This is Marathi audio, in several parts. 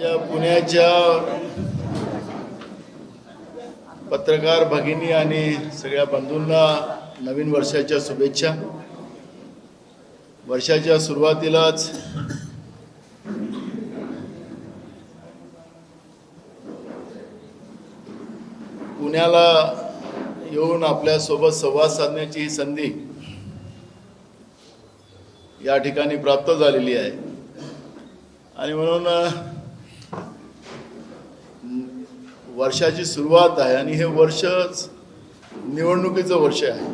माझ्या पुण्याच्या पत्रकार भगिनी आणि सगळ्या बंधूंना नवीन वर्षाच्या शुभेच्छा। वर्षाच्या सुरुवातीलाच पुण्याला येऊन आपल्या सोबत संवाद साधण्याची ही संधी या ठिकाणी प्राप्त झालेली आहे आणि म्हणून वर्षाची सुरुवात आहे आणि हे वर्ष निवडणुकीचं वर्ष आहे,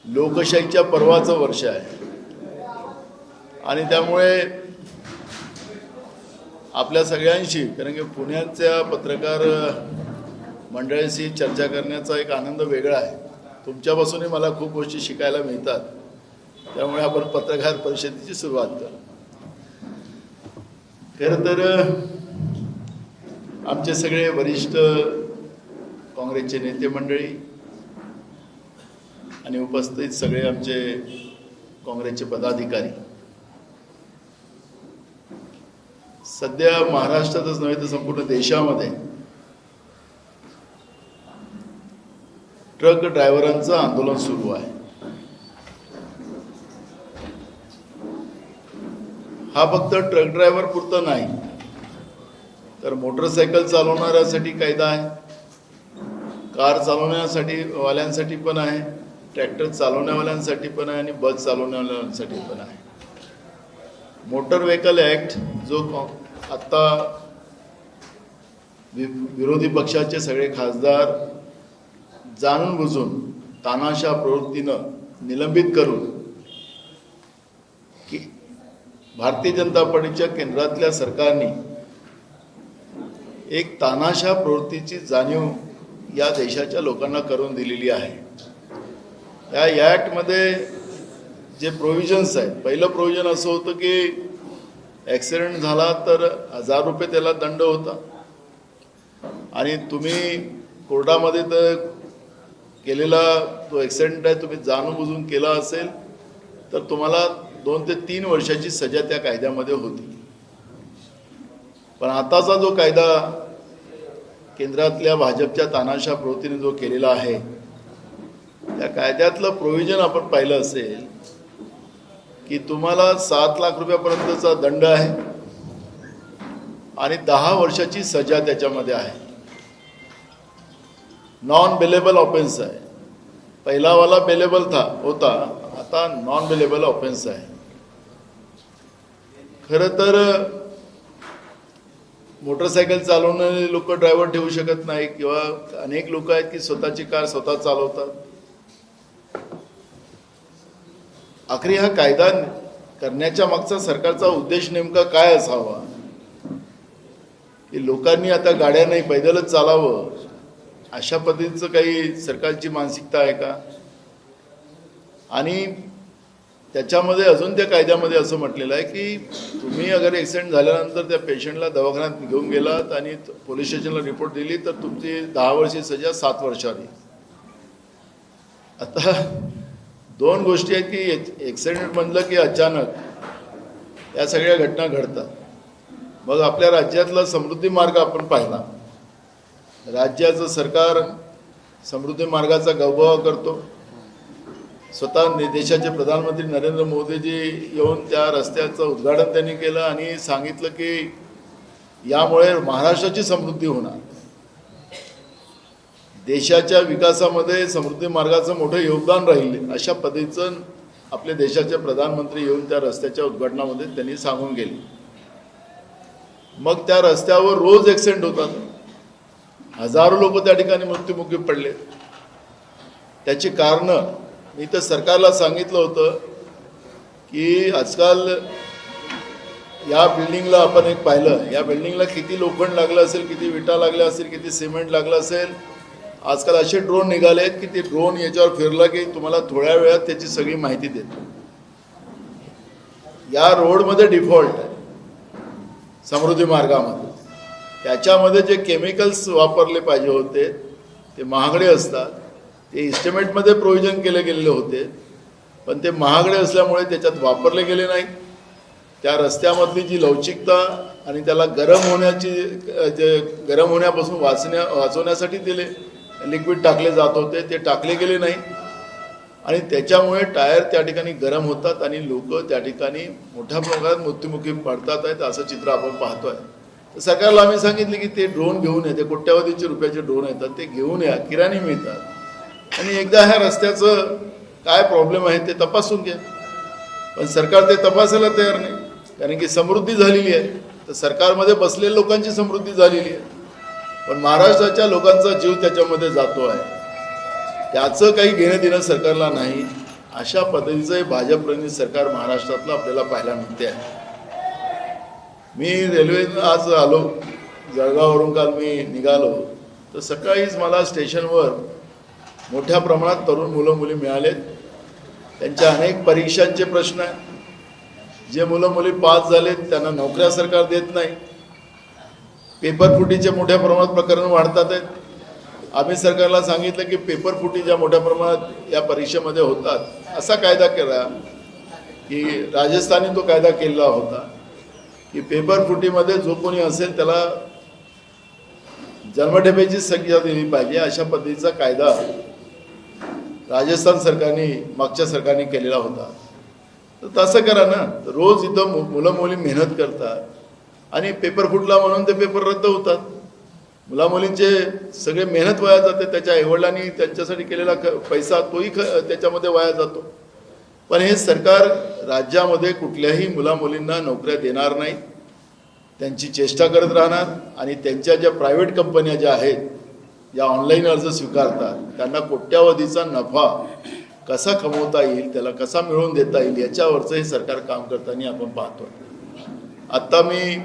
लोकशाहीच्या पर्वाचं वर्ष आहे आणि त्यामुळे आपल्या सगळ्यांशी, कारण की पुण्याच्या पत्रकार मंडळीशी चर्चा करण्याचा एक आनंद वेगळा आहे। तुमच्यापासूनही मला खूप गोष्टी शिकायला मिळतात, त्यामुळे आपण पत्रकार परिषदेची सुरुवात करू। खरं तर आमचे सगळे वरिष्ठ काँग्रेसचे नेते मंडळी आणि उपस्थित सगळे आमचे काँग्रेसचे पदाधिकारी सध्या महाराष्ट्रातच नव्हे तर संपूर्ण देशामध्ये ट्रक ड्रायव्हरांचं आंदोलन सुरू आहे। हा फक्त ट्रक ड्रायव्हर पुरता नाही तर मोटरसायकल चालवणाऱ्यासाठी कायदा आहे, कार चालवण्यासाठी वाल्यांसाठी पण आहे, ट्रॅक्टर चालवण्यावाल्यांसाठी पण आहे आणि बस चालवण्यावाल्यांसाठी पण आहे। मोटर व्हेकल ॲक्ट जो आता विरोधी पक्षाचे सगळे खासदार जाणून बुजून तानाशा प्रवृत्तीनं निलंबित करून की भारतीय जनता पार्टीच्या केंद्रातल्या सरकारने एक तानाशा प्रवृत्तीची जाणीव या देशाच्या लोकांना करून दिलेली आहे। या ॲक्टमध्ये जे प्रोव्हिजन्स आहेत, पहिलं प्रोव्हिजन असं होतं की ॲक्सिडेंट झाला तर 1000 रुपये त्याला दंड होता आणि तुम्ही कोर्टामध्ये तर केलेला जो ॲक्सिडेंट आहे तुम्ही जाणूनबुजून केला असेल तर तुम्हाला 2 ते 3 वर्षाची सजा त्या कायद्यामध्ये होती। पण आताचा जो कायदा केंद्रातल्या भाजपच्या तानाशा प्रवृत्तीने जो केलेला आहे त्या कायद्यातलं प्रोव्हिजन आपण पाहिलं असेल की तुम्हाला 7 लाख रुपयापर्यंतचा दंड आहे आणि 10 वर्षाची सजा त्याच्यामध्ये आहे। नॉन बेलेबल ऑफेन्स आहे, पहिलावाला बेलेबल होता, आता नॉन बेलेबल ऑफेन्स आहे। खरं तर मोटरसायकल चालवणारे लोक ड्रायव्हर ठेवू शकत नाही किंवा अनेक लोक आहेत की स्वतःची कार स्वतः चालवतात। आखरी हा कायदा करण्याच्या मागचा सरकारचा उद्देश नेमका काय असावा की लोकांनी आता गाड्या नाही पैदलच चालावं अशा पद्धतीचं काही सरकारची मानसिकता आहे का? आणि त्याच्यामध्ये अजून त्या कायद्यामध्ये असं म्हटलेलं आहे की तुम्ही अगर ॲक्सिडेंट झाल्यानंतर त्या पेशंटला दवाखान्यात घेऊन गेलात आणि पोलीस स्टेशनला रिपोर्ट दिली तर तुमची 10 वर्षी सजा 7 वर्षांनी। आता 2 गोष्टी आहेत की ॲक्सिडेंट म्हणलं की अचानक या सगळ्या घटना घडतात। मग आपल्या राज्यातला समृद्धी मार्ग आपण पाहिला, राज्याचं सरकार समृद्धी मार्गाचा गौरव करतो। स्वतः देशाचे प्रधानमंत्री नरेंद्र मोदीजी येऊन त्या रस्त्याचं उद्घाटन त्यांनी केलं आणि सांगितलं की यामुळे महाराष्ट्राची समृद्धी होणार, देशाच्या विकासामध्ये समृद्धी मार्गाचं मोठं योगदान राहील अशा पद्धतीचं आपल्या देशाचे प्रधानमंत्री येऊन त्या रस्त्याच्या उद्घाटनामध्ये त्यांनी सांगून गेले। मग त्या रस्त्यावर रोज ॲक्सिडेंट होतात, हजारो लोक त्या ठिकाणी मृत्युमुखी पडले। त्याची कारणं मी तर सरकारला सांगितलं होतं की आजकाल या बिल्डिंगला आपण एक पाहिलं, या बिल्डिंगला किती लोखंड लागलं असेल, किती विटा लागल्या असेल, किती सिमेंट लागलं असेल। आजकाल असे ड्रोन निघाले आहेत की ते ड्रोन याच्यावर फिरला की तुम्हाला थोड्या वेळात त्याची सगळी माहिती देते। या रोडमध्ये डिफॉल्ट आहे समृद्धी मार्गामध्ये, त्याच्यामध्ये जे केमिकल्स वापरले पाहिजे होते ते महागडे असतात, ते इस्टिमेटमध्ये प्रोव्हिजन केले गेलेले होते पण ते महागडे असल्यामुळे त्याच्यात वापरले गेले नाही त्या रस्त्यामधली जी लवचिकता आणि त्याला गरम होण्यापासून वाचवण्यासाठी दिले लिक्विड टाकले जात होते, ते टाकले गेले नाही आणि त्याच्यामुळे टायर त्या ठिकाणी गरम होतात आणि लोक त्या ठिकाणी मोठ्या प्रमाणात मृत्युमुखी पडतात आहेत, असं चित्र आपण पाहतोय. तर सरकारला आम्ही सांगितले की ते ड्रोन घेऊन ये, ते कोट्यावधीचे रुपयाचे ड्रोन येतात, ते घेऊन या, किराणी मिळतात आणि एकदा ह्या रस्त्याचं काय प्रॉब्लेम आहे ते तपासून घ्या. पण सरकार ते तपासायला तयार नाही, कारण की समृद्धी झालेली आहे. तर सरकारमध्ये बसलेल्या लोकांची समृद्धी झालेली आहे, पण महाराष्ट्राच्या लोकांचा जीव त्याच्यामध्ये जातो आहे, त्याचं काही घेणं देणं सरकारला नाही. अशा पद्धतीचं भाजपप्रणित सरकार महाराष्ट्रातलं आपल्याला पाहायला मिळते आहे. मी रेल्वेनं आज आलो, जळगाववरून काल मी निघालो, तर सकाळीच मला स्टेशनवर मोठ्या प्रमाणात तरुण मुलं मुली मिळालेत. त्यांच्या अनेक परीक्षांचे प्रश्न आहेत. जे मुलं मुली पास झालेत त्यांना नोकऱ्या सरकार देत नाही. पेपरफुटीचे मोठ्या प्रमाणात प्रकरण वाढतात आहेत. आम्ही सरकारला सांगितलं की पेपरफुटी ज्या मोठ्या प्रमाणात या परीक्षेमध्ये होतात, असा कायदा केला की राजस्थानी तो कायदा केलेला होता की पेपरफुटीमध्ये जो कोणी असेल त्याला जन्मठेपेची संख्या दिली पाहिजे. अशा पद्धतीचा कायदा राजस्थान सरकारने मागच्या सरकारने केलेला होता. तर तसं करा ना. तर रोज इथं मुलं मुली मेहनत करतात आणि पेपर फुटला म्हणून ते पेपर रद्द होतात. मुलामुलींचे सगळे मेहनत वाया जाते, त्याच्या आईवडिलांनी त्यांच्यासाठी केलेला पैसा तोही त्याच्यामध्ये वाया जातो. पण हे सरकार राज्यामध्ये कुठल्याही मुलामुलींना नोकऱ्या देणार नाही, त्यांची चेष्टा करत राहणार आणि त्यांच्या ज्या प्रायव्हेट कंपन्या ज्या आहेत, ज्या ऑनलाईन अर्ज स्वीकारतात, त्यांना कोट्यावधीचा नफा कसा कमवता येईल, त्याला कसा मिळवून देता येईल, याच्यावरचं हे सरकार काम करताना आपण पाहतो. आत्ता मी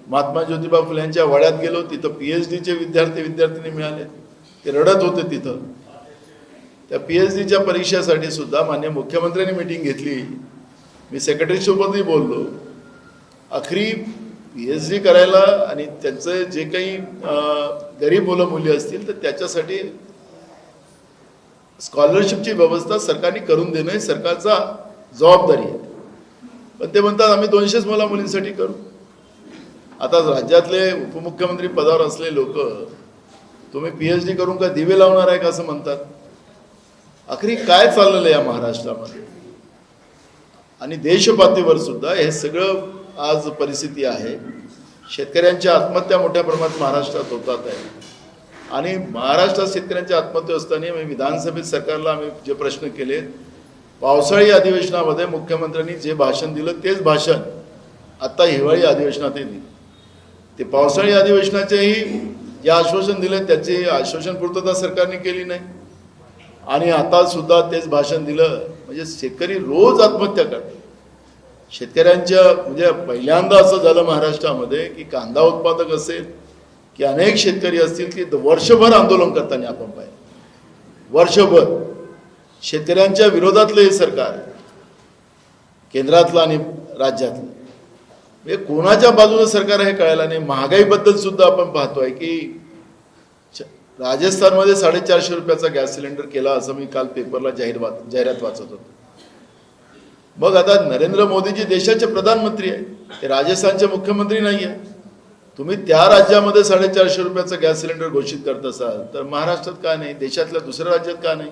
महात्मा ज्योतिबा फुले यांच्या वाड्यात गेलो, तिथं PhDचे विद्यार्थी मिळाले, ते रडत होते. तिथं त्या PhDच्या परीक्षेसाठी सुद्धा माननीय मुख्यमंत्र्यांनी मीटिंग घेतली. मी सेक्रेटरीसोबतही बोललो. आखरी PhD करायला आणि त्यांचं जे काही गरीब मुलं मुली असतील तर त्याच्यासाठी स्कॉलरशिपची व्यवस्था सरकारने करून देणं ही सरकारचा जबाबदारी आहे. पण ते म्हणतात आम्ही 200च मुला मुलींसाठी करू. आता राज्यातले उपमुख्यमंत्री पदावर असलेले लोक तुम्ही PhD करून का दिवे लावणार आहे का असं म्हणतात. आखरी काय चाललेलं आहे या महाराष्ट्रामध्ये आणि देशपातळीवर सुद्धा हे सगळं आज परिस्थिती आहे. शेतकऱ्यांच्या आत्महत्या मोठ्या प्रमाणात महाराष्ट्रात होतात आहे आणि महाराष्ट्रात शेतकऱ्यांच्या आत्महत्या असताना आम्ही विधानसभेत सरकारला आम्ही जे प्रश्न केले, पावसाळी अधिवेशनामध्ये मुख्यमंत्र्यांनी जे भाषण दिलं तेच भाषण आता हिवाळी अधिवेशनातही दिलं. ते पावसाळी अधिवेशनाचेही जे आश्वासन दिले त्याचे आश्वासन पूर्तता सरकारने केली नाही आणि आता सुद्धा तेच भाषण दिलं. म्हणजे शेतकरी रोज आत्महत्या करतात. शेतकऱ्यांच्या म्हणजे पहिल्यांदा असं झालं महाराष्ट्रामध्ये की कांदा उत्पादक असेल की अनेक शेतकरी असतील की वर्षभर आंदोलन करताना आपण पाहिलं. वर्षभर शेतकऱ्यांच्या विरोधातलं हे सरकार, केंद्रातलं आणि राज्यातलं, म्हणजे कोणाच्या बाजूने सरकार हे कळायला नाही. महागाईबद्दल सुद्धा आपण पाहतोय की राजस्थानमध्ये 450 रुपयाचा गॅस सिलेंडर केला असं मी काल पेपरला जाहिरात वाचत होतो. मग आता नरेंद्र मोदीजी देशाचे प्रधानमंत्री आहेत, ते राजस्थानचे मुख्यमंत्री नाही आहे. तुम्ही त्या राज्यामध्ये 450 रुपयाचा गॅस सिलेंडर घोषित करत असाल तर महाराष्ट्रात का नाही, देशातल्या दुसऱ्या राज्यात का नाही?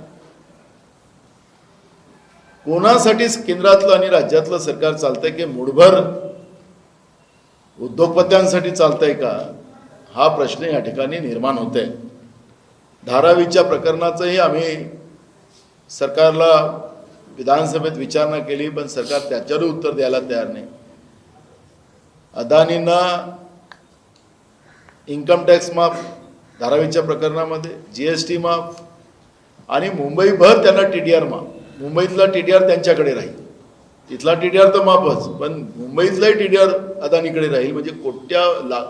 कोणासाठी केंद्रातलं आणि राज्यातलं सरकार चालतंय की मुठभर उद्योगपत्यांसाठी चालतंय का, हा प्रश्न या ठिकाणी निर्माण होतोय. धारावीच्या प्रकरणाचंही आम्ही सरकारला विधानसभेत विचारणा केली, पण सरकार त्याच्यावर उत्तर द्यायला तयार नाही. अदानींना इन्कम टॅक्स माफ धारावीच्या प्रकरणामध्ये, GST माफ आणि मुंबईभर त्यांना TDR माफ. मुंबईतला TDR त्यांच्याकडे राहील, तिथला TDR तर माफच, पण मुंबईतलाही TDR अदानीकडे राहील. म्हणजे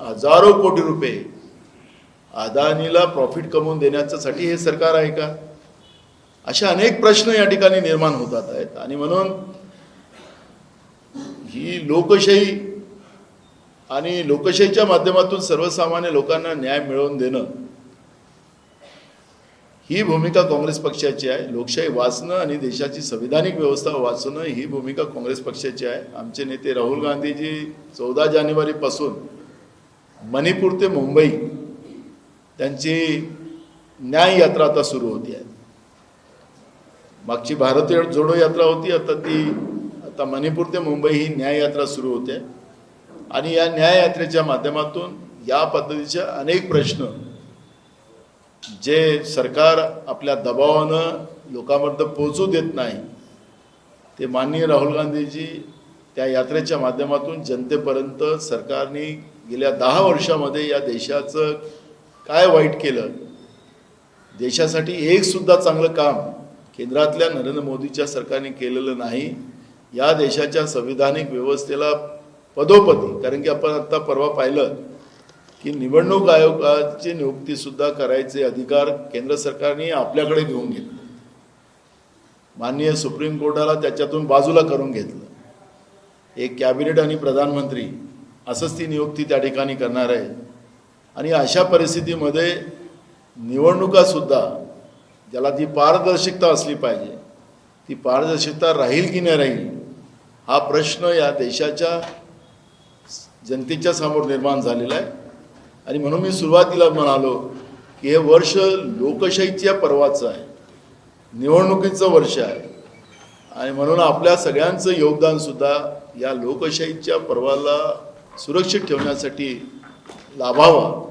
हजारो कोटी रुपये अदानीला प्रॉफिट कमवून देण्यासाठी हे सरकार आहे का? अशा अनेक प्रश्न या ठिकाणी निर्माण होतात आहेत. आणि म्हणून ही लोकशाही आणि लोकशाहीच्या माध्यमातून सर्वसामान्य लोकांना न्याय मिळवून देणं ही भूमिका काँग्रेस पक्षाची आहे. लोकशाही वाचणं आणि देशाची संविधानिक व्यवस्था वाचणं ही भूमिका काँग्रेस पक्षाची आहे. आमचे नेते राहुल गांधीजी 14 जानेवारीपासून मणिपूर ते मुंबई त्यांची न्याय यात्रा आता सुरू होती आहे. मागची भारतीय जोडो यात्रा होती, आता मणिपूर ते मुंबई ही न्याय यात्रा सुरू होते. आणि या न्याय यात्रेच्या माध्यमातून या पद्धतीचे अनेक प्रश्न जे सरकार आपल्या दबावानं लोकांपर्यंत पोहोचू देत नाही, ते माननीय राहुल गांधीजी त्या यात्रेच्या माध्यमातून जनतेपर्यंत सरकारने गेल्या 10 वर्षामध्ये या देशाचं काय वाईट केलं, देशासाठी एक सुद्धा चांगलं काम केंद्रातल्या नरेंद्र मोदीच्या सरकारने केलेलं नाही. या देशाच्या संविधानिक व्यवस्थेला पदोपदी, कारण की आपण आता परवा पाहिलं की निवडणूक आयोगाची नियुक्तीसुद्धा करायचे अधिकार केंद्र सरकारने आपल्याकडे घेऊन घेतले. माननीय सुप्रीम कोर्टाला त्याच्यातून बाजूला करून घेतलं. एक कॅबिनेट आणि प्रधानमंत्री असंच ती नियुक्ती त्या ठिकाणी करणार आहे. आणि अशा परिस्थितीमध्ये निवडणुकासुद्धा ज्याला ती पारदर्शकता असली पाहिजे, ती पारदर्शकता राहील की नाही राहील हा प्रश्न या देशाच्या जनतेच्या समोर निर्माण झालेला आहे. आणि म्हणून मी सुरुवातीला म्हणालो की हे वर्ष लोकशाहीच्या पर्वाचं आहे, निवडणुकीचं वर्ष आहे. आणि म्हणून आपल्या सगळ्यांचं योगदानसुद्धा या लोकशाहीच्या पर्वाला सुरक्षित ठेवण्यासाठी लाभावं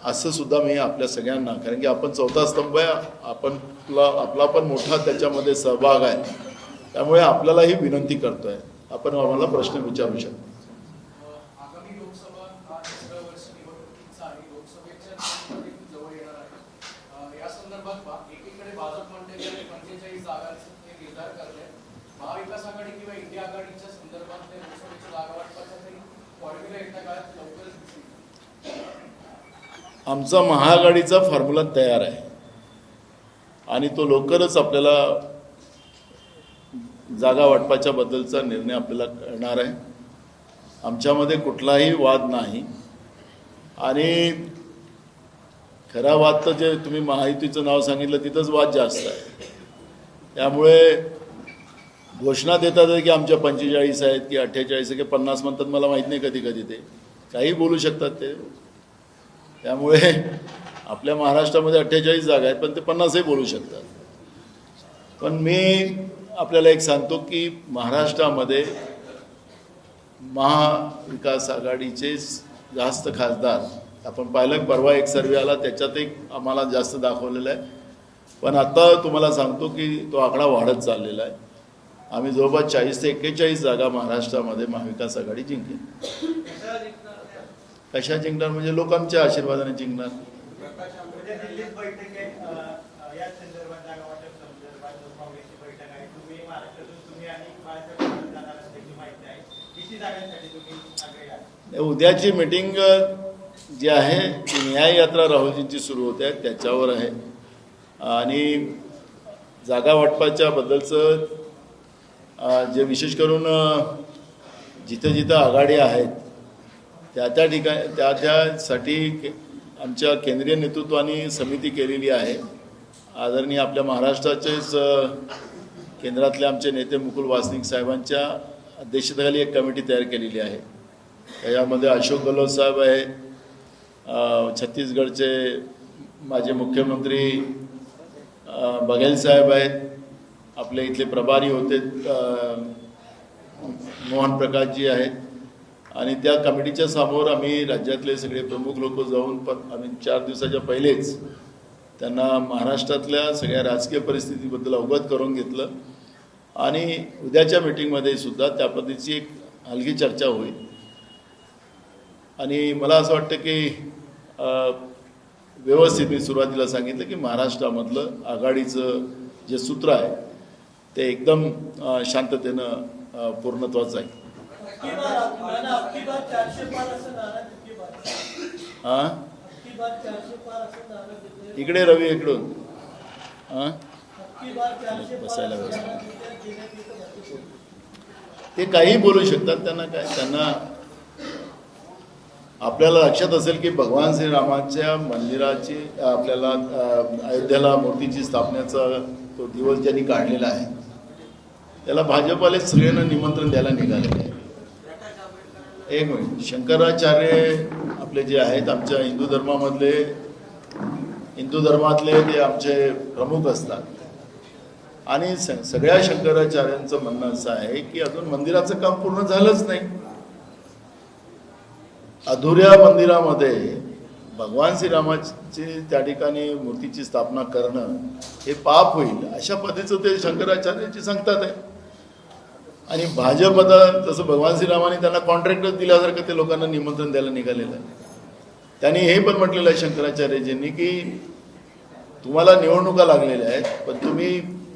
असं सुद्धा मी आपल्या सगळ्यांना, कारण की आपण चौथा स्तंभ आहे, आपला पण मोठा त्याच्यामध्ये सहभाग आहे, त्यामुळे आपल्यालाही विनंती करतोय, आपण आम्हाला प्रश्न विचारू शकतो. आमचा महाआघाडीचा फॉर्म्युला तयार आहे आणि तो लवकरच आपल्याला जागा वाटपाच्या बद्दलचा निर्णय आपल्याला करणार आहे. आमच्यामध्ये कुठलाही वाद नाही. आणि खरा वाद तर जे तुम्ही महायुतीचं नाव सांगितलं तिथंच वाद जास्त आहे. त्यामुळे घोषणा देतात की आमच्या 45 आहेत की 48 की 50 म्हणतात, मला माहीत नाही, कधी कधी ते काही बोलू शकतात ते. त्यामुळे आपल्या महाराष्ट्रामध्ये 48 जागा आहेत, पण ते 50ही बोलू शकतात. पण मी आपल्याला एक सांगतो की महाराष्ट्रामध्ये महाविकास आघाडीचे जास्त खासदार, आपण पाहिलं परवा एक सर्वे आला त्याच्यात एक आम्हाला जास्त दाखवलेला आहे. पण आता तुम्हाला सांगतो की तो आकडा वाढत चाललेला आहे. आम्ही जवळपास 40 ते 41 जागा महाराष्ट्रामध्ये महाविकास आघाडी जिंकेल. कशा जिंकणार म्हणजे लोकांच्या आशीर्वादाने जिंकणार. उद्याची मीटिंग जी आहे ती न्याय यात्रा राहुलजींची सुरू होते आहे त्याच्यावर आहे. आणि जागा वाटपाच्या बद्दलचं जे विशेष करून जिथं जिथं आघाडी आहेत त्या ठिकाणी त्यासाठी आमच्या केंद्रीय नेतृत्वाने समिती केलेली आहे. आदरणीय आपल्या महाराष्ट्राचेच केंद्रातले आमचे नेते मुकुल वासनिक साहेबांच्या अध्यक्षतेखाली एक कमिटी तयार केलेली आहे. त्याच्यामध्ये अशोक गहलोत साहेब आहे, छत्तीसगडचे माजी मुख्यमंत्री बघेल साहेब आहेत, आपले इथले प्रभारी होते मोहन प्रकाशजी आहेत. आणि त्या कमिटीच्या समोर आम्ही राज्यातले सगळे प्रमुख लोक जाऊन आम्ही 4 दिवसाच्या पहिलेच त्यांना महाराष्ट्रातल्या सगळ्या राजकीय परिस्थितीबद्दल अवगत करून घेतलं. आणि उद्याच्या मीटिंगमध्ये सुद्धा त्या पद्धतीची एक हलकी चर्चा होईल. आणि मला असं वाटतं की व्यवस्थित मी सुरुवातीला सांगितलं की महाराष्ट्रामधलं आघाडीचं जे सूत्र आहे ते एकदम शांततेनं पूर्णत्वाचं आहे. हां इकडे रवी इकडून हां बसायला व्यवस्था. ते काही बोलू शकतात, त्यांना काय, त्यांना आपल्याला लक्षात असेल की भगवान श्रीरामाच्या मंदिराची आपल्याला अयोध्येला मूर्तीची स्थापनेचा तो दिवस ज्यांनी काढलेला आहे त्याला भाजपाले सगळ्यांना निमंत्रण द्यायला निघालेले आहे. एक मिनिट, शंकराचार्य आपले जे आहेत आमच्या हिंदू धर्मातले ते आमचे प्रमुख असतात आणि सगळ्या शंकराचार्यांचं म्हणणं असं आहे की अजून मंदिराचं काम पूर्ण झालंच नाही. अधुऱ्या मंदिरामध्ये भगवान श्रीरामाची त्या ठिकाणी मूर्तीची स्थापना करणं हे पाप होईल अशा पद्धतीचं ते शंकराचार्याची सांगतात आहे. आणि भाजप आता तसं भगवान श्रीरामाने त्यांना कॉन्ट्रॅक्टच दिल्यासारखं ते लोकांना निमंत्रण द्यायला निघालेलं आहे. त्यांनी हे पण म्हटलेलं आहे शंकराचार्यजींनी की तुम्हाला निवडणुका लागलेल्या आहेत पण तुम्ही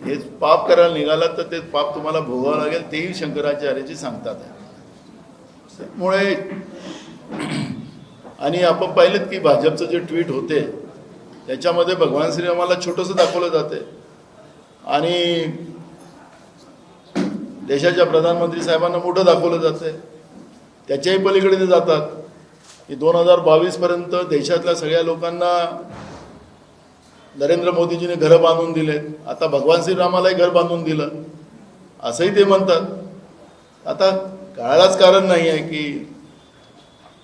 हे पाप करायला निघालात तर ते पाप तुम्हाला भोगावं लागेल, तेही शंकराचार्यजी सांगतात आहे. त्यामुळे आणि आपण पाहिलं की भाजपचं जे ट्विट होते त्याच्यामध्ये भगवान श्रीरामाला छोटंसं दाखवलं जाते आणि देशाच्या प्रधानमंत्री साहेबांना मोठं दाखवलं जाते. त्याच्याही पलीकडे ते जातात की 2022 पर्यंत देशातल्या सगळ्या लोकांना नरेंद्र मोदीजीने घरं बांधून दिलेत, आता भगवान श्रीरामालाही घर बांधून दिलं असंही ते म्हणतात. आता कळायलाच कारण नाही आहे की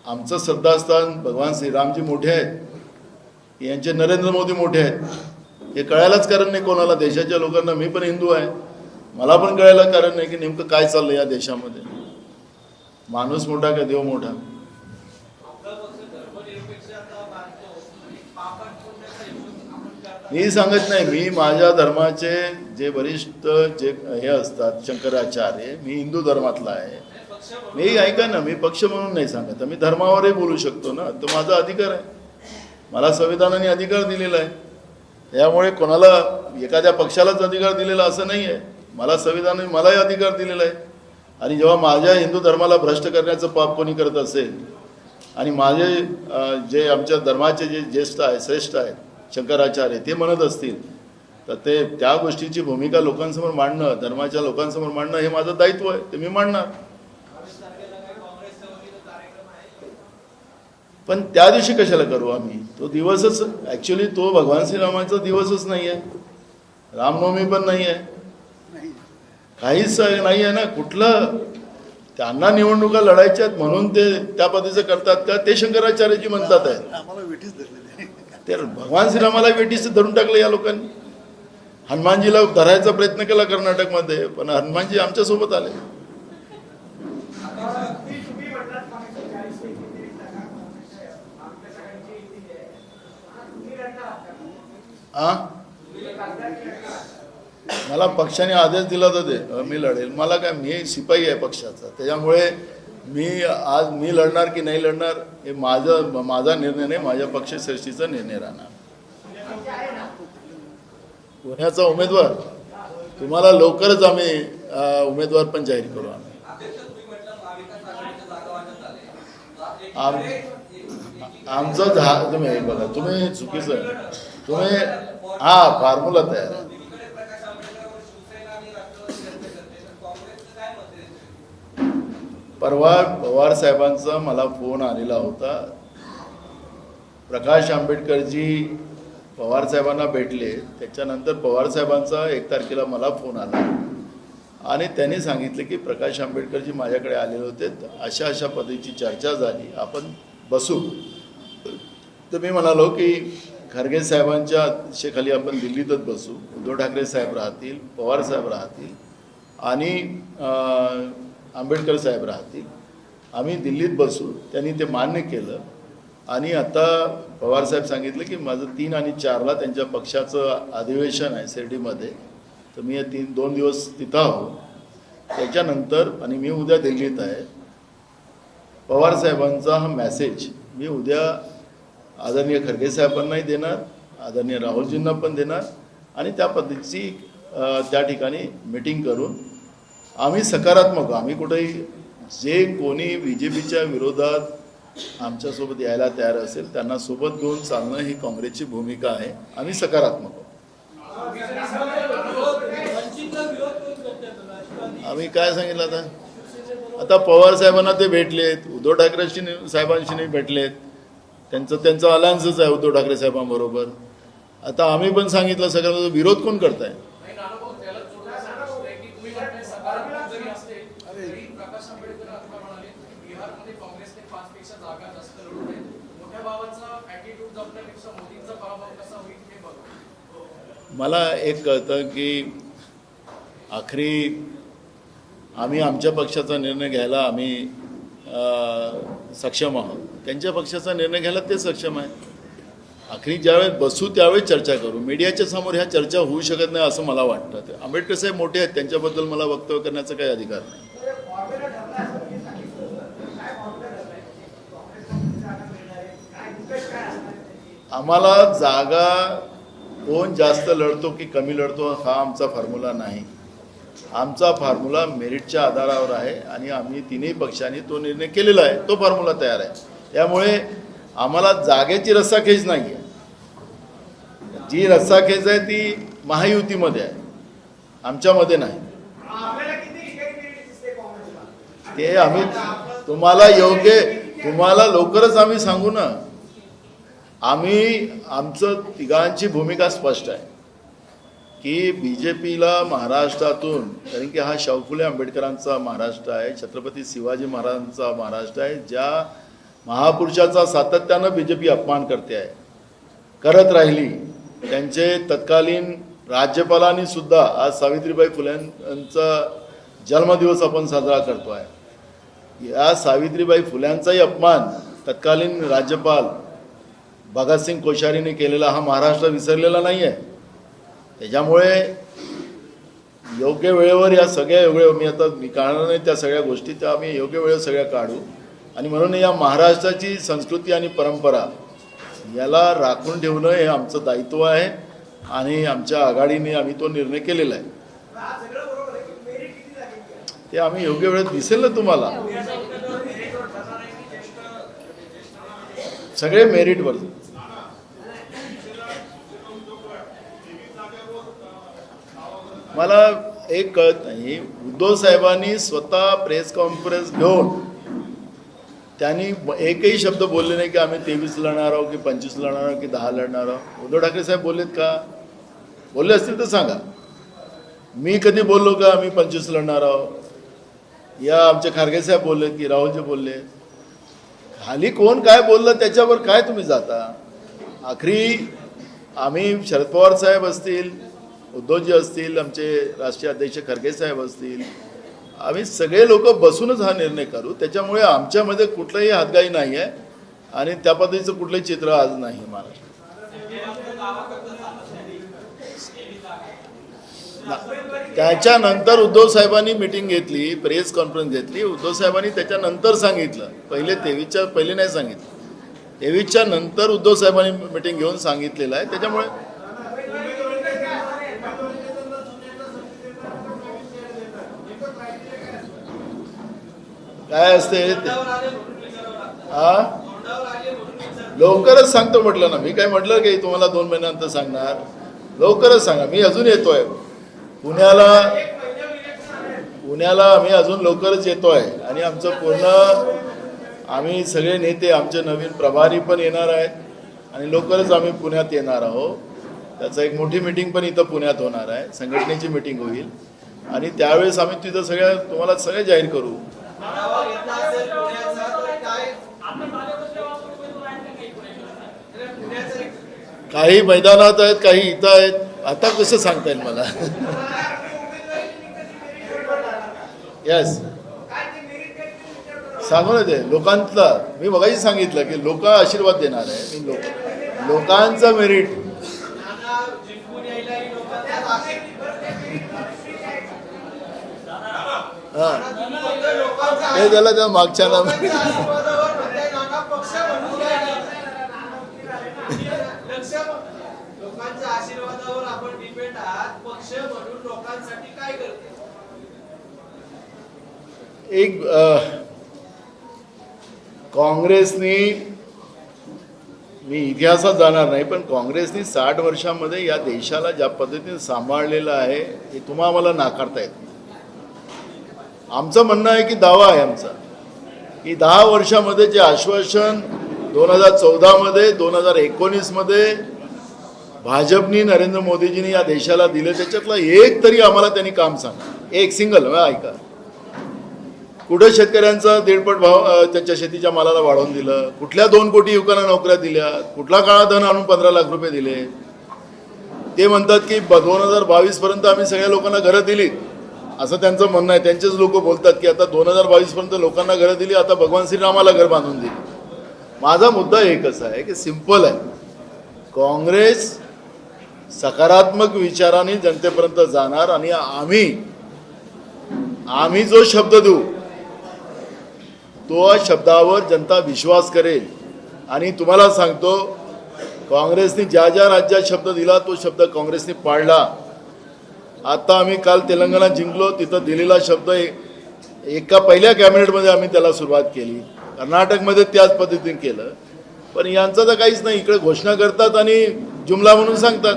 आमचं श्रद्धास्थान भगवान श्रीरामजी मोठे आहेत यांचे नरेंद्र मोदी मोठे आहेत हे कळायलाच कारण नाही कोणाला. देशाच्या लोकांना, मी पण हिंदू आहे, मला पण कळायला कारण नाही की नेमकं काय चाललं या देशामध्ये. माणूस मोठा का देव मोठा. मी सांगत नाही, मी माझ्या धर्माचे जे वरिष्ठ जे हे असतात शंकराचार्य, मी हिंदू धर्मातला आहे. मी ऐका ना, मी पक्ष म्हणून नाही सांगत, मी धर्मावरही बोलू शकतो ना, तो माझा अधिकार आहे. मला संविधानाने अधिकार दिलेला आहे. त्यामुळे कोणाला एखाद्या पक्षालाच अधिकार दिलेला असं नाही आहे. मला संविधानाने मलाही अधिकार दिलेला आहे. आणि जेव्हा माझ्या हिंदू धर्माला भ्रष्ट करण्याचं पाप कोणी करत असेल आणि माझे जे आमच्या धर्माचे जे ज्येष्ठ आहेत, श्रेष्ठ आहेत शंकराचार्य, ते म्हणत असतील तर ते त्या गोष्टीची भूमिका लोकांसमोर मांडणं, धर्माच्या लोकांसमोर मांडणं हे माझं दायित्व आहे, ते मी मांडणार. पण त्या दिवशी कशाला करू आम्ही? तो दिवसच ॲक्च्युली तो भगवान श्रीरामाचा दिवसच नाही आहे, रामनवमी पण नाही आहे, काहीच नाही आहे ना. कुठलं त्यांना निवडणुका लढायच्या आहेत म्हणून ते त्या पद्धतीचं करतात का? ते शंकराचार्यजी म्हणतात आहे ते भगवान श्रीरामाला वेटीस धरून टाकलं या लोकांनी. हनुमानजीला धरायचा प्रयत्न केला कर्नाटकमध्ये, पण हनुमानजी आमच्यासोबत आले. मला पक्षाने आदेश दिला तर ते मी लढेल. मला काय, मी शिपाई आहे पक्षाचा, त्याच्यामुळे मी लढणार की नाही लढणार हे माझा निर्णय नाही, माझ्या पक्षश्रेष्ठीचा निर्णय राहणार. पुण्याचा उमेदवार तुम्हाला लवकरच आम्ही उमेदवार पण जाहीर करू. आमचं तुम्ही बघा, तुम्ही चुकीचं तुम्ही फॉर्म्युला तयार आहे. परवा पवार साहेबांचा मला फोन आलेला होता. प्रकाश आंबेडकरजी पवार साहेबांना भेटले, त्याच्यानंतर पवार साहेबांचा 1 तारखेला मला फोन आला आणि त्यांनी सांगितले की प्रकाश आंबेडकरजी माझ्याकडे आलेले होते, अशा अशा पद्धतीची चर्चा झाली, आपण बसू. तर मी म्हणालो की खरगे साहेबांच्या अध्यक्षतेखाली आपण दिल्लीतच बसू, उद्धव ठाकरे साहेब राहतील, पवार साहेब राहतील आणि आंबेडकर साहेब राहतील, आम्ही दिल्लीत बसू. त्यांनी ते मान्य केलं आणि आता पवारसाहेब सांगितलं की माझं 3 आणि 4ला त्यांच्या पक्षाचं अधिवेशन आहे शिर्डीमध्ये, तर मी 2 दिवस तिथं आहो. त्याच्यानंतर आणि मी उद्या दिल्लीत आहे. पवारसाहेबांचा हा मेसेज मी उद्या आदरणीय खरगे साहेबांनाही देणार, आदरणीय राहुलजींना पण देणार आणि त्या पद्धतीची त्या ठिकाणी मीटिंग करून आम्ही सकारात्मक, आम्ही कुठेही जे कोणी BJPच्या विरोधात आमच्यासोबत यायला तयार असेल त्यांना सोबत घेऊन चालणं ही काँग्रेसची भूमिका आहे. आम्ही सकारात्मक आहोत. आम्ही काय सांगितलं आता आता पवार साहेबांना ते भेटलेत, उद्धव ठाकरे साहेबांशी भेटलेत, त्यांचं अलायन्सच आहे उद्धव ठाकरे साहेबांबरोबर. आता आम्ही पण सांगितलं, सगळ्यांना विरोध कोण करताय? मला एक कळतं की आखरी आम्ही आमच्या पक्षाचा निर्णय घ्यायला आम्ही सक्षम आहोत, त्यांच्या पक्षाचा निर्णय घ्यायला ते सक्षम आहे. आखरी ज्यावेळेस बसू त्यावेळेस चर्चा करू. मीडियाच्या समोर ह्या चर्चा होऊ शकत नाही असं मला वाटतं. आंबेडकर साहेब मोठे आहेत, त्यांच्याबद्दल मला वक्तव्य करण्याचा काही अधिकार नाही. आम्हाला जागा कोण जास्त लढतो की कमी लढतो हा आमचा फॉर्म्युला नाही. आमचा फॉर्म्युला मेरिटच्या आधारावर आहे आणि आम्ही तिन्ही पक्षांनी तो निर्णय केलेला आहे, तो फॉर्म्युला तयार आहे. त्यामुळे आम्हाला जागेची रस्साखेच नाही आहे. जी रस्साखेच आहे ती महायुतीमध्ये आहे, आमच्यामध्ये नाही. ते आम्ही तुम्हाला लवकरच आम्ही सांगू ना. आमचं तिघांची भूमिका स्पष्ट आहे की BJPला महाराष्ट्रातून, कारण की हा शाहू फुले आंबेडकरांचा महाराष्ट्र आहे, छत्रपती शिवाजी महाराजांचा महाराष्ट्र आहे, ज्या महापुरुषाचा सातत्यानं BJP अपमान करत राहिली. त्यांचे तत्कालीन राज्यपालांनी सुद्धा आज सावित्रीबाई फुल्यांचा जन्मदिवस आपण साजरा करतो आहे. या सावित्रीबाई फुल्यांचाही अपमान तत्कालीन राज्यपाल भगतसिंग कोश्यारीने केलेला हा महाराष्ट्र विसरलेला नाही आहे. त्याच्यामुळे योग्य वेळेवर या सगळ्या मी काढणार नाही त्या सगळ्या गोष्टी, त्या आम्ही योग्य वेळेवर सगळ्या काढू. आणि म्हणून या महाराष्ट्राची संस्कृती आणि परंपरा याला राखून ठेवणं हे आमचं दायित्व आहे आणि आमच्या आघाडीने आम्ही तो निर्णय केलेला आहे. ते आम्ही योग्य वेळेत दिसेल ना तुम्हाला. सगळे मेरिटवर. मला एक कळत नाही, उद्धव साहेबांनी स्वतः प्रेस कॉन्फरन्स घेऊन त्यांनी एकही शब्द बोलले नाही की आम्ही 23 लढणार आहोत की 25 लढणार आहोत की 10 लढणार आहोत. उद्धव ठाकरे साहेब बोललेत का? बोलले असतील तर सांगा. मी कधी बोललो का आम्ही 25 लढणार आहोत? या आमचे खारगे साहेब बोललेत की राहुलजी बोलले? खाली कोण काय बोललं त्याच्यावर काय तुम्ही जाता? आखरी आम्ही शरद पवार साहेब असतील, उद्धवजी असतील, आमचे राष्ट्रीय अध्यक्ष खरगे साहेब असतील, आम्ही सगळे लोक बसूनच हा निर्णय करू. त्याच्यामुळे आमच्यामध्ये कुठलाही हातगाई नाही आहे आणि त्या पद्धतीचं कुठलंही चित्र आज नाही महाराष्ट्रात. त्याच्यानंतर उद्धव साहेबांनी मिटिंग घेतली, प्रेस कॉन्फरन्स घेतली. उद्धव साहेबांनी त्याच्यानंतर सांगितलं, पहिले नाही सांगितलं. 23च्या नंतर उद्धव साहेबांनी मिटिंग घेऊन सांगितलेलं आहे. त्याच्यामुळे काय असते लवकरच सांगतो म्हटलं ना. मी काय म्हटलं की तुम्हाला 2 महिन्यानंतर सांगणार? लवकरच सांगा. मी अजून येतोय पुण्याला आम्ही अजून लवकरच येतोय आणि आमचं पूर्ण आम्ही सगळे नेते, आमचे नवीन प्रभारी पण येणार आहेत आणि लवकरच आम्ही पुण्यात येणार आहोत. त्याचं एक मोठी मीटिंग पण इथं पुण्यात होणार आहे, संघटनेची मीटिंग होईल आणि त्यावेळेस आम्ही तिथं तुम्हाला सगळे जाहीर करू. काही मैदानात आहेत, काही इथं आहेत. आता कसं सांगता येईल मला? यस, सांगू ना. ते लोकांतला मी बघायची सांगितलं की लोक आशीर्वाद देणार आहे. मी लोकांचं मेरिट हे झालं त्या मागच्या ना. एक काँग्रेसनी, मी इतिहासात जाणार नाही, पण काँग्रेसनी 60 वर्षामध्ये या देशाला ज्या पद्धतीने सांभाळलेलं आहे हे तुम्हाला नाकारता येत नाही. आमचं म्हणणं आहे की दावा आहे आमचा की 10 वर्षामध्ये जे आश्वासन 2014 मध्ये 2019 मध्ये भाजपनी नरेंद्र मोदीजींनी या देशाला दिले त्याच्यातलं एक तरी आम्हाला त्यांनी काम सांगा, एक सिंगल ऐका. कुठं शेतकऱ्यांचा 1.5 भाव त्याच्या शेतीच्या मालाला वाढवून दिलं, कुठल्या 2 कोटी युवकांना नोकऱ्या दिल्या, कुठला काळा धन आणून 15 लाख रुपये दिले. ते म्हणतात की 2022 पर्यंत आम्ही सगळ्या लोकांना घरं दिली, असं त्यांचं म्हणणं आहे. त्यांचेच लोक बोलतात की आता 2022 पर्यंत लोकांना घरं दिली, आता भगवान श्रीरामाला घर बांधून दिली. माझा मुद्दा एकच आहे की सिंपल आहे, काँग्रेस सकारात्मक विचाराने जनतेपर्यंत जाणार आणि आम्ही जो शब्द देऊ तो शब्दावर जनता विश्वास करेल. आणि तुम्हाला सांगतो, काँग्रेसने ज्या ज्या राज्यात शब्द दिला तो शब्द काँग्रेसने पाळला. आता आम्ही काल तेलंगणा जिंकलो, तिथं दिलेला शब्द एका पहिल्या कॅबिनेटमध्ये आम्ही त्याला सुरुवात केली. कर्नाटकमध्ये त्याच पद्धतीने केलं. पण यांचं तर काहीच नाही, इकडे घोषणा करतात आणि जुमला म्हणून सांगतात.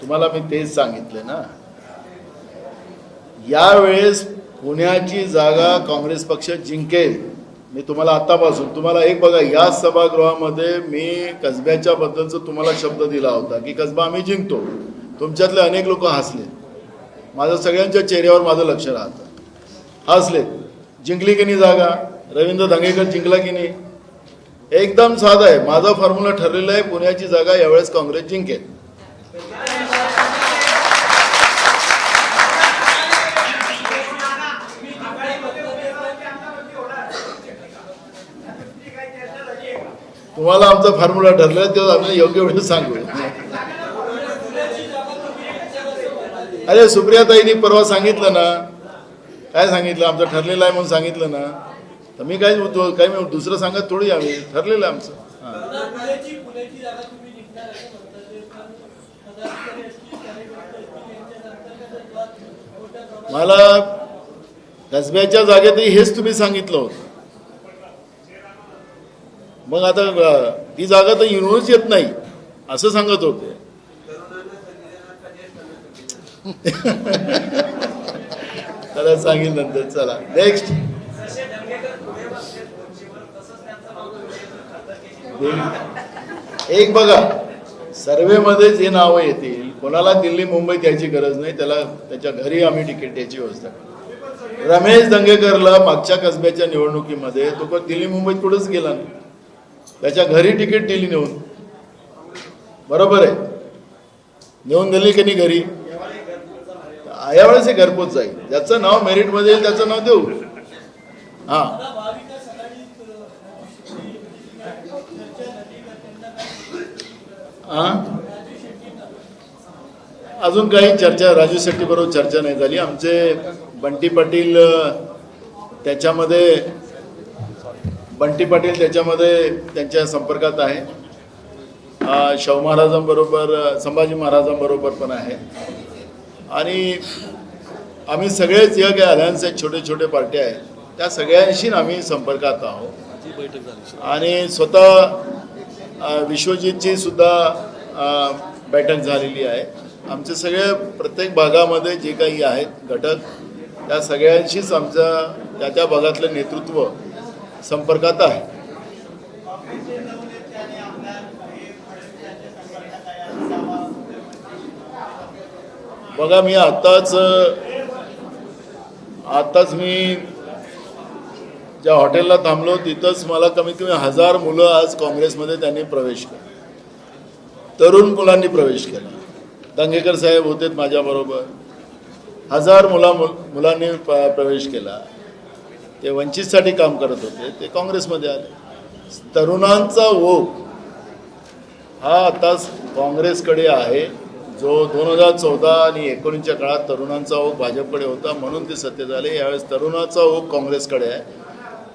तुम्हाला मी तेच सांगितलं ना, यावेळेस पुण्याची जागा काँग्रेस पक्ष जिंकेल. मी तुम्हाला आतापासून तुम्हाला एक बघा, या सभागृहामध्ये मी कसब्याच्या बद्दलचा तुम्हाला शब्द दिला होता की कसबा आम्ही जिंकतो. तुमच्यातले अनेक लोक हसले, माझं सगळ्यांच्या चेहऱ्यावर माझं लक्ष राहतं, हसले. जिंकली की नाही जागा? रवींद्र धंगेकर जिंकला की नाही? एकदम साधा आहे, माझा फॉर्म्युला ठरलेला आहे, पुण्याची जागा यावेळेस काँग्रेस जिंकेल. तुम्हाला आमचा फॉर्म्युला ठरलेला आहे, तेव्हा आम्ही योग्य वेळेस सांगू. अरे सुप्रियाताईंनी परवा सांगितलं ना, काय सांगितलं, आमचं ठरलेलं आहे म्हणून सांगितलं ना. तर मी काय मी दुसरं सांगत थोडी, आम्ही ठरलेलं आहे आमचं. मला कसब्याच्या जागेतही हेच तुम्ही सांगितलं होतं. मग आता ती जागा तर येऊनच येत नाही असं सांगत होते. त्याला सांगेल नंतर. चला नेक्स्ट. एक बघा, सर्वेमध्ये जे नावं येतील, कोणाला दिल्ली मुंबईत यायची गरज नाही, त्याला त्याच्या घरी आम्ही तिकीट द्यायची व्यवस्था करू. रमेश दंगेकरला मागच्या कसब्याच्या निवडणुकीमध्ये तो दिल्ली मुंबईत कुठंच गेला नाही, त्याच्या घरी तिकीट दिली नेऊन. बरोबर आहे, नेऊन दिली की नाही घरी? यावेळेस हे घरपोच जाईल. ज्याचं नाव मेरिटमध्ये येईल त्याचं नाव देऊ. हां, अजून काही चर्चा राजू शेट्टी बरोबर चर्चा नाही झाली. आमचे बंटी पाटील त्याच्यामध्ये त्यांच्या संपर्कात आहे. शाहू महाराजांबरोबर, संभाजी महाराजांबरोबर पण आहे. आणि आम्ही सगळेच या काही अलायन्स आहेत, छोटे छोटे पार्ट्या आहेत, त्या सगळ्यांशी आम्ही संपर्कात आहोत. आणि स्वतः विश्वजितची सुद्धा बैठक झालेली आहे. आमचे सगळे प्रत्येक भागामध्ये जे काही आहेत घटक, त्या सगळ्यांशीच आमच्या त्या भागातलं नेतृत्व संपर्कात आहे. बघा, मी आताच मी ज्या हॉटेलला थांबलो तिथंच मला कमीत कमी 1000 मुलं आज काँग्रेसमध्ये त्यांनी प्रवेश केला, तरुण मुलांनी प्रवेश केला. दंगेकर साहेब होते माझ्याबरोबर. 1000 मुलांनी प्रवेश केला. ते वंचितसाठी काम करत होते, ते काँग्रेसमध्ये आले. तरुणांचा ओघ हा आता काँग्रेसकडे आहे, जो 2014 आणि 19च्या काळात तरुणांचा ओघ भाजपकडे होता, म्हणून ते सत्तेत आले. यावेळेस तरुणाचा ओघ काँग्रेसकडे आहे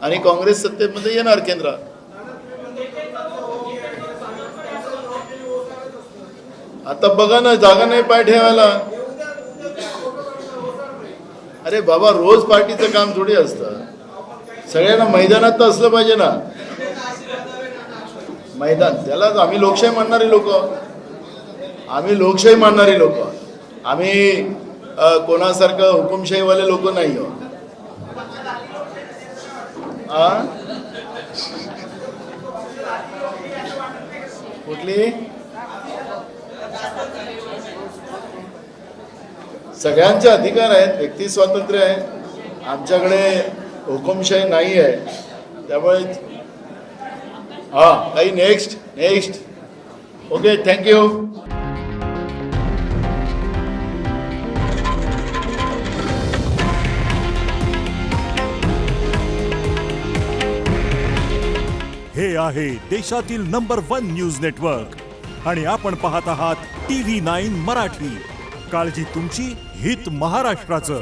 आणि काँग्रेस सत्तेमध्ये येणार केंद्रात. आता बघा ना, जागा नाही पाय ठेवायला. अरे अरे बाबा, रोज पार्टीचं काम थोडी असतं. सगळ्यांना मैदानात तर असलं पाहिजे ना. मैदान, त्यालाच आम्ही लोकशाही मानणारी लोक. आम्ही लोकशाही मानणारी लोक. आम्ही कोणासारखं हुकुमशाहीवाले लोक नाही आहोत. कुठली? सगळ्यांचे अधिकार आहेत, व्यक्ती स्वातंत्र्य आहे. आमच्याकडे हुकुमशाही नाही आहे. त्यामुळे काही नेक्स्ट. Okay, thank you. हे आहे देशातील नंबर 1 न्यूज नेटवर्क आणि आपण पाहत आहात TV9 मराठी. काळजी तुमची, हित महाराष्ट्राचं.